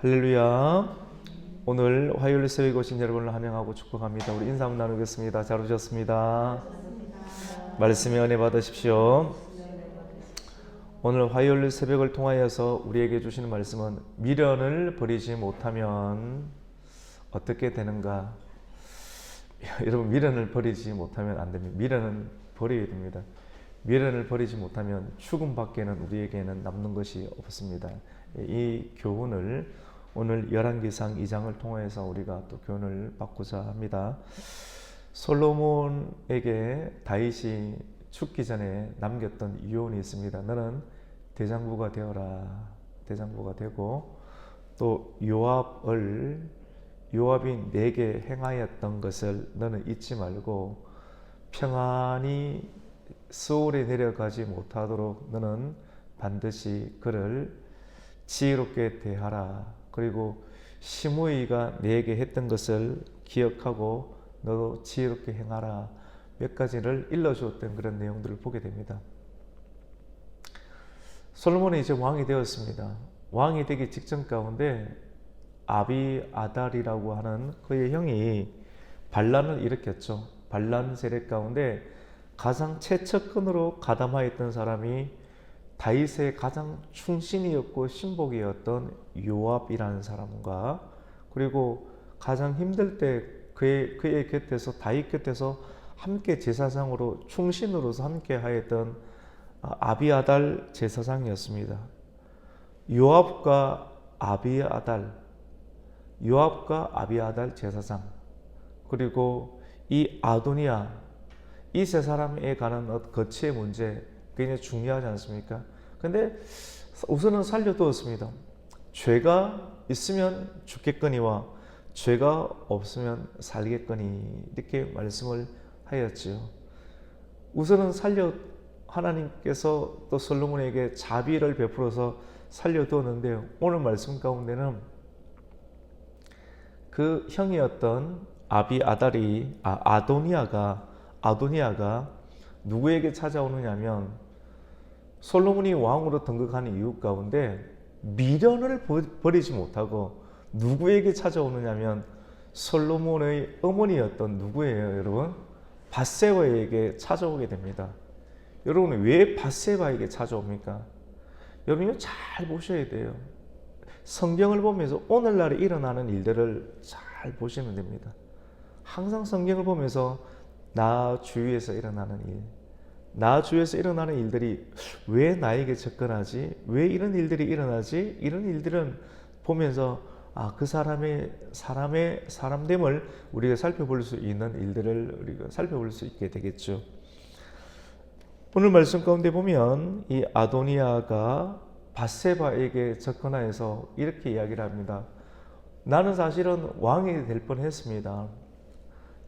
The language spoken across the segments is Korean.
할렐루야. 오늘 화요일 새벽에 오신 여러분을 환영하고 축복합니다. 우리 인사 한번 나누겠습니다. 잘 오셨습니다. 말씀에 은혜 받으십시오. 오늘 화요일 새벽을 통하여서 우리에게 주시는 말씀은 미련을 버리지 못하면 어떻게 되는가? 여러분, 미련을 버리지 못하면 안 됩니다. 미련은 버려야 됩니다. 미련을 버리지 못하면 죽음 밖에는 우리에게는 남는 것이 없습니다. 이 교훈을 오늘 열왕기상 2장을 통해서 우리가 또 교훈을 받고자 합니다. 솔로몬에게 다윗이 죽기 전에 남겼던 유언이 있습니다. 너는 대장부가 되어라. 대장부가 되고 또 요압이 내게 행하였던 것을 너는 잊지 말고 평안히 스올에 내려가지 못하도록 너는 반드시 그를 지혜롭게 대하라. 그리고 시므이가 내게 했던 것을 기억하고 너도 지혜롭게 행하라. 몇 가지를 일러주었던 그런 내용들을 보게 됩니다. 솔로몬이 이제 왕이 되었습니다. 왕이 되기 직전 가운데 아비아달이라고 하는 그의 형이 반란을 일으켰죠. 반란 세력 가운데 가장 최측근으로 가담하였던 사람이 다윗의 가장 충신이었고 신복이었던 요압이라는 사람과, 그리고 가장 힘들 때 그의 곁에서, 다윗 곁에서 함께 제사장으로 충신으로서 함께 하였던 아비아달 제사장이었습니다. 요압과 아비아달 제사장, 그리고 이 아도니아, 이 세 사람에 관한 거치의 문제 굉장히 중요하지 않습니까? 근데 우선은 살려두었습니다. 죄가 있으면 죽겠거니와 죄가 없으면 살겠거니, 이렇게 말씀을 하였지요. 우선은 하나님께서 또 솔로몬에게 자비를 베풀어서 살려두었는데요. 오늘 말씀 가운데는 그 형이었던 아도니아가 누구에게 찾아오느냐면, 솔로몬이 왕으로 등극하는 이유 가운데 미련을 버리지 못하고 누구에게 찾아오느냐면 솔로몬의 어머니였던 누구예요, 여러분? 밧세바에게 찾아오게 됩니다. 여러분, 왜 밧세바에게 찾아옵니까? 여러분, 잘 보셔야 돼요. 성경을 보면서 오늘날에 일어나는 일들을 잘 보시면 됩니다. 항상 성경을 보면서 나 주위에서 일어나는 일들이 왜 나에게 접근하지? 왜 이런 일들이 일어나지? 이런 일들은 보면서 그 사람됨을 우리가 살펴볼 수 있는 일들을 우리가 살펴볼 수 있게 되겠죠. 오늘 말씀 가운데 보면 이 아도니아가 밧세바에게 접근하여서 이렇게 이야기를 합니다. 나는 사실은 왕이 될 뻔했습니다.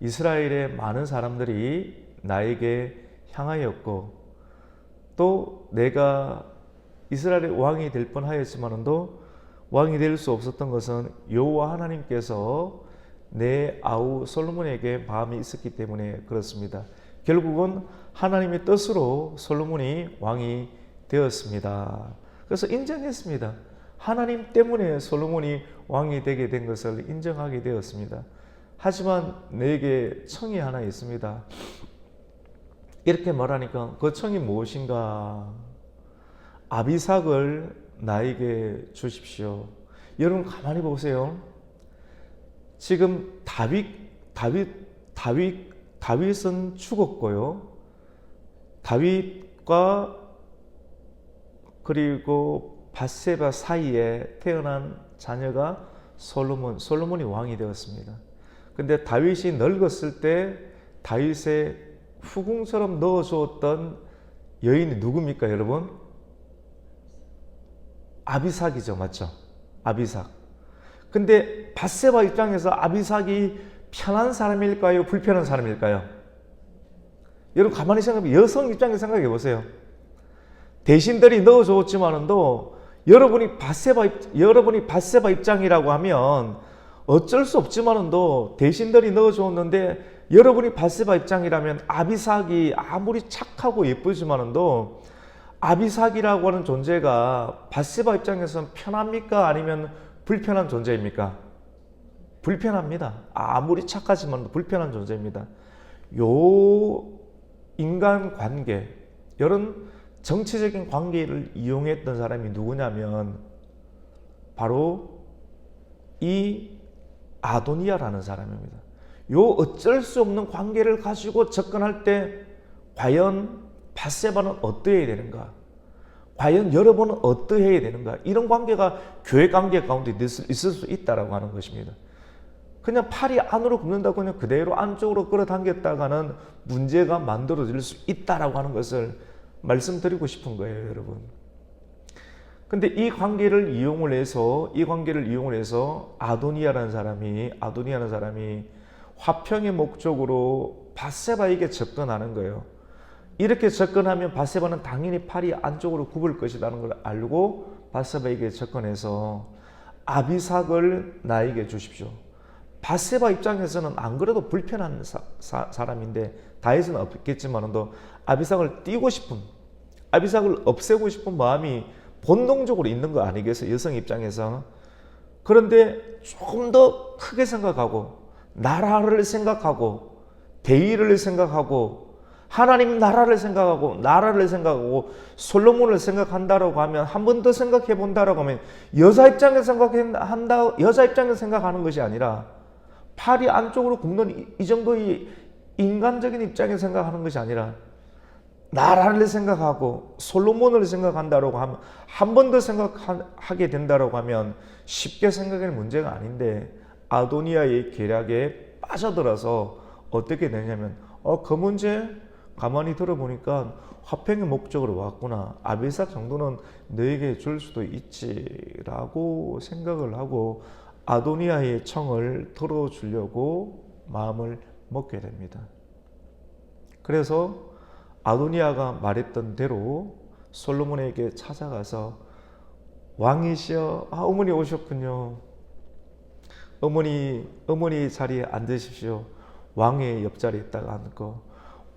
이스라엘의 많은 사람들이 나에게 향하였고, 또 내가 이스라엘의 왕이 될 뻔하였지만도 왕이 될 수 없었던 것은 여호와 하나님께서 내 아우 솔로몬에게 마음이 있었기 때문에 그렇습니다. 결국은 하나님의 뜻으로 솔로몬이 왕이 되었습니다. 그래서 인정했습니다. 하나님 때문에 솔로몬이 왕이 되게 된 것을 인정하게 되었습니다. 하지만 내게 청이 하나 있습니다. 이렇게 말하니까 그 청이 무엇인가? 아비삭을 나에게 주십시오. 여러분, 가만히 보세요. 지금 다윗은 죽었고요. 다윗과 그리고 밧세바 사이에 태어난 자녀가 솔로몬이 왕이 되었습니다. 근데 다윗이 늙었을 때 다윗의 후궁처럼 넣어주었던 여인이 누굽니까, 여러분? 아비삭이죠, 맞죠? 아비삭. 근데 밧세바 입장에서 아비삭이 편한 사람일까요, 불편한 사람일까요? 여러분, 가만히 생각해, 여성 입장에서 생각해 보세요. 대신들이 넣어주었지만도 여러분이 밧세바 입장이라고 하면 어쩔 수 없지만도 대신들이 넣어주었는데, 여러분이 밧세바 입장이라면 아비삭이 아무리 착하고 예쁘지만도 아비삭이라고 하는 존재가 밧세바 입장에서는 편합니까? 아니면 불편한 존재입니까? 불편합니다. 아무리 착하지만 불편한 존재입니다. 요 인간관계, 이런 정치적인 관계를 이용했던 사람이 누구냐면 바로 이 아도니아라는 사람입니다. 요 어쩔 수 없는 관계를 가지고 접근할 때 과연 밧세바는 어떠해야 되는가? 과연 여러분은 어떠해야 되는가? 이런 관계가 교회 관계 가운데 있을 수 있다라고 하는 것입니다. 그냥 팔이 안으로 굽는다고 그냥 그대로 안쪽으로 끌어당겼다가는 문제가 만들어질 수 있다라고 하는 것을 말씀드리고 싶은 거예요, 여러분. 근데 이 관계를 이용을 해서 아도니아라는 사람이 화평의 목적으로 밧세바에게 접근하는 거예요. 이렇게 접근하면 밧세바는 당연히 팔이 안쪽으로 굽을 것이라는 걸 알고 밧세바에게 접근해서 아비삭을 나에게 주십시오. 밧세바 입장에서는 안 그래도 불편한 사람인데 다윗은 없겠지만도 아비삭을 띄고 싶은, 아비삭을 없애고 싶은 마음이 본능적으로 있는 거 아니겠어요? 여성 입장에서. 그런데 조금 더 크게 생각하고 나라를 생각하고 대의를 생각하고 하나님 나라를 생각하고 솔로몬을 생각한다라고 하면, 한 번 더 생각해 본다라고 하면 여자 입장에서 생각하는 것이 아니라 팔이 안쪽으로 굽는 이 정도의 인간적인 입장에서 생각하는 것이 아니라 나라를 생각하고 솔로몬을 생각한다라고 하면, 한 번 더 생각하게 된다라고 하면 쉽게 생각할 문제가 아닌데 아도니아의 계략에 빠져들어서 어떻게 되냐면 그 문제 가만히 들어보니까 화평의 목적으로 왔구나. 아비삭 정도는 너에게 줄 수도 있지라고 생각을 하고 아도니아의 청을 들어주려고 마음을 먹게 됩니다. 그래서 아도니아가 말했던 대로 솔로몬에게 찾아가서 왕이시여, 어머니 오셨군요. 어머니 자리에 앉으십시오. 왕의 옆자리에 있다가 앉고,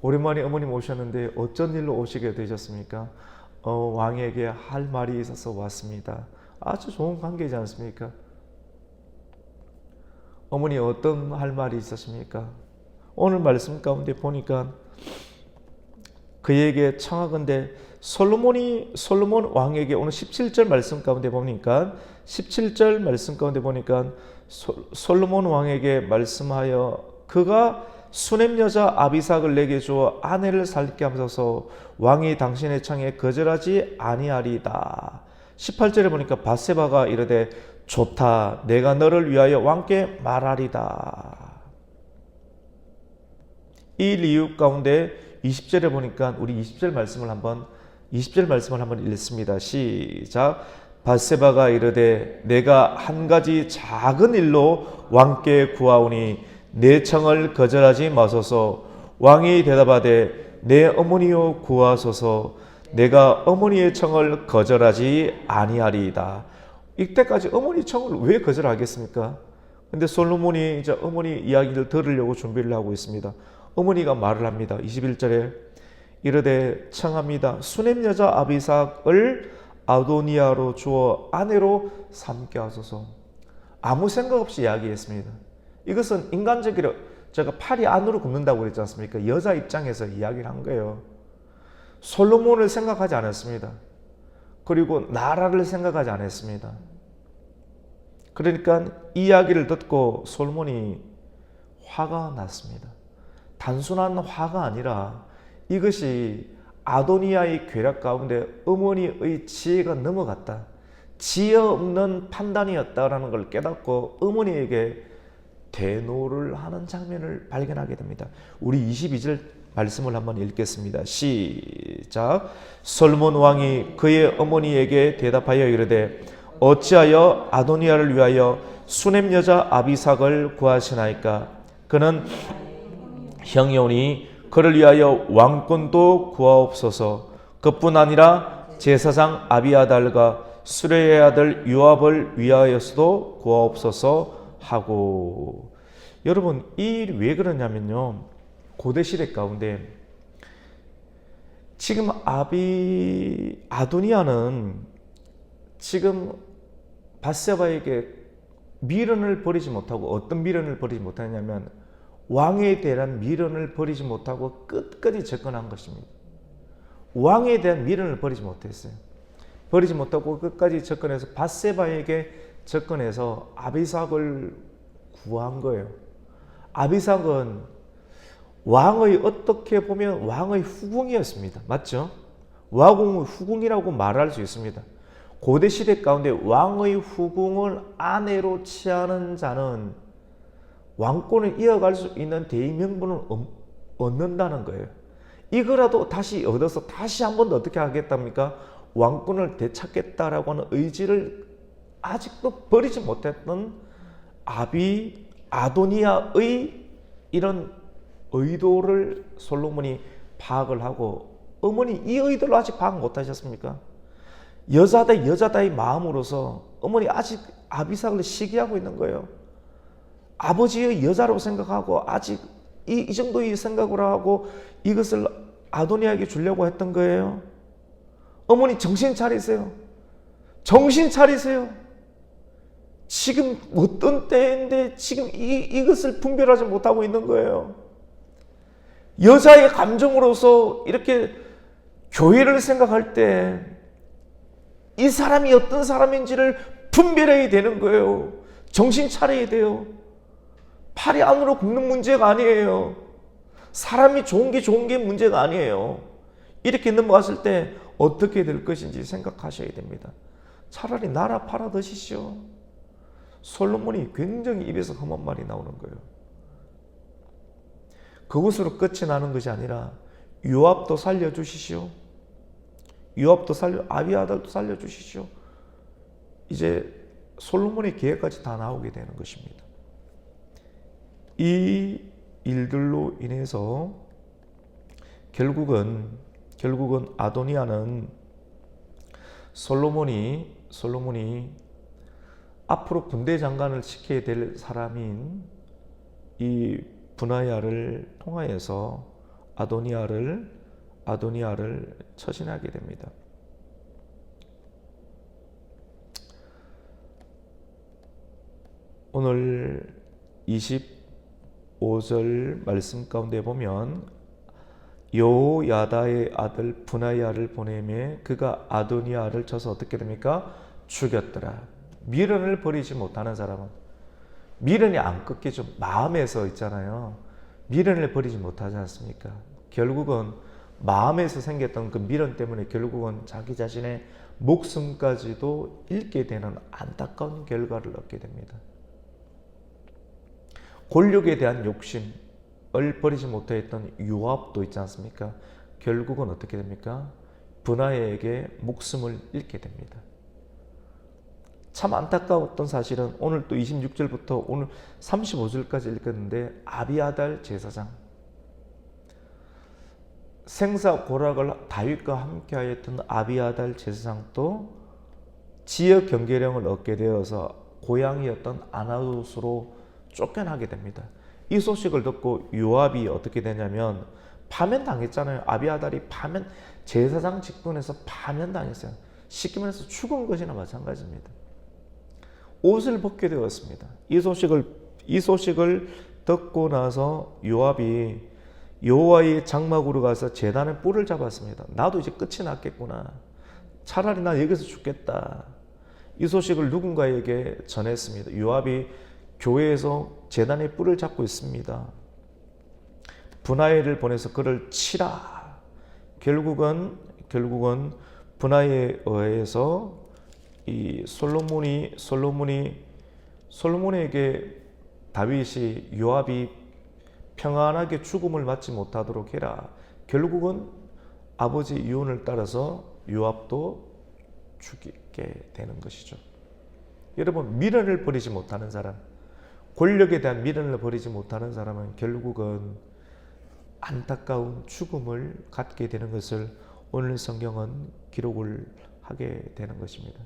오랜만에 어머님 오셨는데 어쩐 일로 오시게 되셨습니까? 왕에게 할 말이 있어서 왔습니다. 아주 좋은 관계이지 않습니까? 어머니 어떤 할 말이 있으십니까? 오늘 말씀 가운데 보니까 그에게 청하건대 솔로몬 왕에게 오늘 17절 말씀 가운데 보니까 솔로몬 왕에게 말씀하여 그가 수넴 여자 아비삭을 내게 주어 아내를 살게 하소서. 왕이 당신의 청에 거절하지 아니하리다. 18절에 보니까 밧세바가 이르되 좋다, 내가 너를 위하여 왕께 말하리다. 이 이유 가운데 20절에 보니까 우리 20절 말씀을 한번 읽습니다. 시작. 밧세바가 이르되 내가 한 가지 작은 일로 왕께 구하오니 내 청을 거절하지 마소서. 왕이 대답하되 내 어머니여 구하소서. 내가 어머니의 청을 거절하지 아니하리이다. 이때까지 어머니 청을 왜 거절하겠습니까? 근데 솔로몬이 이제 어머니 이야기를 들으려고 준비를 하고 있습니다. 어머니가 말을 합니다. 21절에 이르되 청합니다. 수넴 여자 아비삭을 아도니아로 주어 아내로 삼게 하소서. 아무 생각 없이 이야기했습니다. 이것은 인간적으로 제가 팔이 안으로 굽는다고 그랬지 않습니까? 여자 입장에서 이야기를 한 거예요. 솔로몬을 생각하지 않았습니다. 그리고 나라를 생각하지 않았습니다. 그러니까 이 이야기를 듣고 솔로몬이 화가 났습니다. 단순한 화가 아니라 이것이 아도니아의 괴력 가운데 어머니의 지혜가 넘어갔다, 지혜 없는 판단이었다라는 걸 깨닫고 어머니에게 대노를 하는 장면을 발견하게 됩니다. 우리 22절 말씀을 한번 읽겠습니다. 시작. 솔로몬 왕이 그의 어머니에게 대답하여 이르되 어찌하여 아도니아를 위하여 수넴 여자 아비삭을 구하시나이까? 그는 형이오니 그를 위하여 왕권도 구하옵소서. 그뿐 아니라 제사장 아비아달과 수레의 아들 요압을 위하여서도 구하옵소서 하고. 여러분, 이 일이 왜 그러냐면요, 고대 시대 가운데 지금 아도니아는 지금 밧세바에게 미련을 버리지 못하고, 어떤 미련을 버리지 못하냐면 왕에 대한 미련을 버리지 못하고 끝까지 접근한 것입니다. 왕에 대한 미련을 버리지 못했어요. 버리지 못하고 끝까지 접근해서 밧세바에게 접근해서 아비삭을 구한 거예요. 아비삭은 왕의, 어떻게 보면 왕의 후궁이었습니다. 맞죠? 왕의 후궁이라고 말할 수 있습니다. 고대 시대 가운데 왕의 후궁을 아내로 취하는 자는 왕권을 이어갈 수 있는 대의명분을 얻는다는 거예요. 이거라도 다시 얻어서 다시 한 번 더 어떻게 하겠답니까? 왕권을 되찾겠다라고 하는 의지를 아직도 버리지 못했던 아도니아의 이런 의도를 솔로몬이 파악을 하고, 어머니 이 의도를 아직 파악 못하셨습니까? 여자다의 마음으로서 어머니 아직 아비삭을 시기하고 있는 거예요. 아버지의 여자라고 생각하고 아직 이 정도의 생각을 하고 이것을 아도니아에게 주려고 했던 거예요. 어머니 정신 차리세요. 정신 차리세요. 지금 어떤 때인데 지금 이것을 분별하지 못하고 있는 거예요. 여자의 감정으로서 이렇게 교회를 생각할 때 이 사람이 어떤 사람인지를 분별해야 되는 거예요. 정신 차려야 돼요. 팔이 안으로 굽는 문제가 아니에요. 사람이 좋은 게 문제가 아니에요. 이렇게 넘어갔을 때 어떻게 될 것인지 생각하셔야 됩니다. 차라리 나라 팔아 드시죠. 솔로몬이 굉장히 입에서 험한 말이 나오는 거예요. 그것으로 끝이 나는 것이 아니라 요압도 살려주시시오. 아비아달도 살려주시시오. 이제 솔로몬의 계획까지 다 나오게 되는 것입니다. 이 일들로 인해서 결국은 아도니아는 솔로몬이 앞으로 군대 장관을 시켜야 될 사람인 이 브나야를 통하여서 아도니아를 처신하게 됩니다. 오늘 25절 말씀 가운데 보면 여호야다의 아들 브나야를 보내매 그가 아도니아를 쳐서 어떻게 됩니까? 죽였더라. 미련을 버리지 못하는 사람은, 미련이 안 꺾이죠. 마음에서 있잖아요. 미련을 버리지 못하지 않습니까? 결국은 마음에서 생겼던 그 미련 때문에 결국은 자기 자신의 목숨까지도 잃게 되는 안타까운 결과를 얻게 됩니다. 권력에 대한 욕심을 버리지 못했던 요압도 있지 않습니까? 결국은 어떻게 됩니까? 브나야에게 목숨을 잃게 됩니다. 참 안타까웠던 사실은 오늘 또 26절부터 오늘 35절까지 읽었는데, 아비아달 제사장, 생사고락을 다윗과 함께하였던 아비아달 제사장도 지역 경계령을 얻게 되어서 고향이었던 아나돗으로 쫓겨나게 됩니다. 이 소식을 듣고 요압이 어떻게 되냐면 파면당했잖아요. 아비아달이 제사장 직분에서 파면당했어요. 쉽게 말해서 죽은 것이나 마찬가지입니다. 옷을 벗게 되었습니다. 이 소식을 듣고 나서 요압이 여호와의 장막으로 가서 제단의 뿔을 잡았습니다. 나도 이제 끝이 났겠구나. 차라리 나 여기서 죽겠다. 이 소식을 누군가에게 전했습니다. 요압이 교회에서 제단의 뿔을 잡고 있습니다. 브나야를 보내서 그를 치라. 결국은 브나야에 의해서 이 솔로몬에게 다윗이 요압이 평안하게 죽음을 맞지 못하도록 해라. 결국은 아버지 유언을 따라서 요압도 죽게 되는 것이죠. 여러분, 미련을 버리지 못하는 사람, 권력에 대한 미련을 버리지 못하는 사람은 결국은 안타까운 죽음을 갖게 되는 것을 오늘 성경은 기록을 하게 되는 것입니다.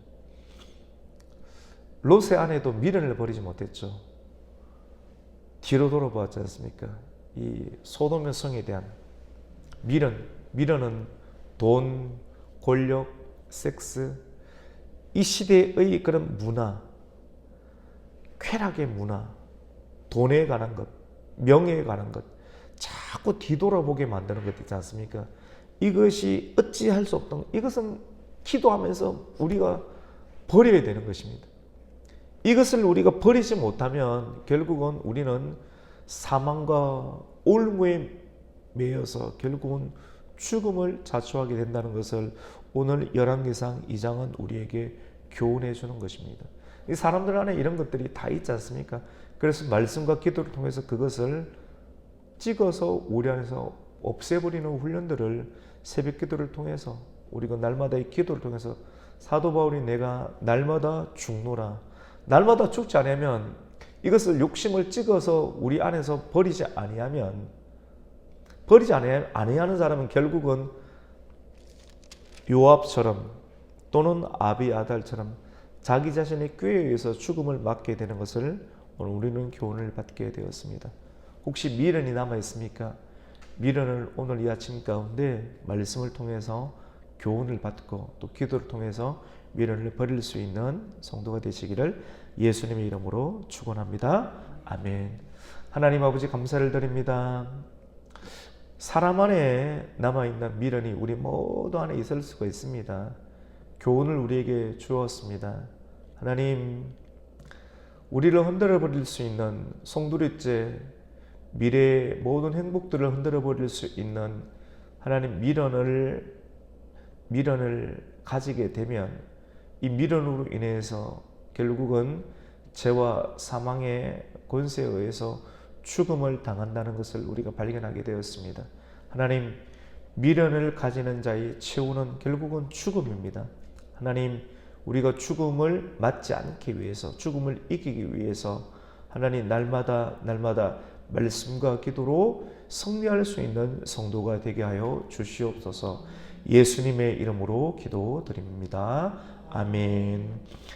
롯의 아내도 미련을 버리지 못했죠. 뒤로 돌아보았지 않습니까? 이 소돔의 성에 대한 미련은 돈, 권력, 섹스, 이 시대의 그런 문화, 쾌락의 문화, 돈에 관한 것, 명예에 관한 것, 자꾸 뒤돌아보게 만드는 것 있지 않습니까? 이것이 어찌할 수 없던, 이것은 기도하면서 우리가 버려야 되는 것입니다. 이것을 우리가 버리지 못하면 결국은 우리는 사망과 올무에 매여서 결국은 죽음을 자초하게 된다는 것을 오늘 열왕기상 2장은 우리에게 교훈해 주는 것입니다. 이 사람들 안에 이런 것들이 다 있지 않습니까? 그래서 말씀과 기도를 통해서 그것을 찍어서 우리 안에서 없애버리는 훈련들을 새벽 기도를 통해서 우리가 날마다의 기도를 통해서 사도 바울이 내가 날마다 죽노라. 날마다 죽지 않으면 이것을 욕심을 찍어서 우리 안에서 버리지 아니하면 버리지 아니하는 사람은 결국은 요압처럼 또는 아비아달처럼 자기 자신의 꾀에 의해서 죽음을 맞게 되는 것을 오늘 우리는 교훈을 받게 되었습니다. 혹시 미련이 남아 있습니까? 미련을 오늘 이 아침 가운데 말씀을 통해서 교훈을 받고 또 기도를 통해서 미련을 버릴 수 있는 성도가 되시기를 예수님의 이름으로 축원합니다. 아멘. 하나님 아버지 감사를 드립니다. 사람 안에 남아있는 미련이 우리 모두 안에 있을 수가 있습니다. 교훈을 우리에게 주었습니다. 하나님, 우리를 흔들어 버릴 수 있는 송두리째 미래의 모든 행복들을 흔들어 버릴 수 있는 하나님 미련을 가지게 되면 이 미련으로 인해서 결국은 죄와 사망의 권세에 의해서 죽음을 당한다는 것을 우리가 발견하게 되었습니다. 하나님, 미련을 가지는 자의 최후는 결국은 죽음입니다. 하나님, 우리가 죽음을 맞지 않기 위해서, 죽음을 이기기 위해서 하나님 날마다 말씀과 기도로 승리할 수 있는 성도가 되게 하여 주시옵소서. 예수님의 이름으로 기도드립니다. 아멘.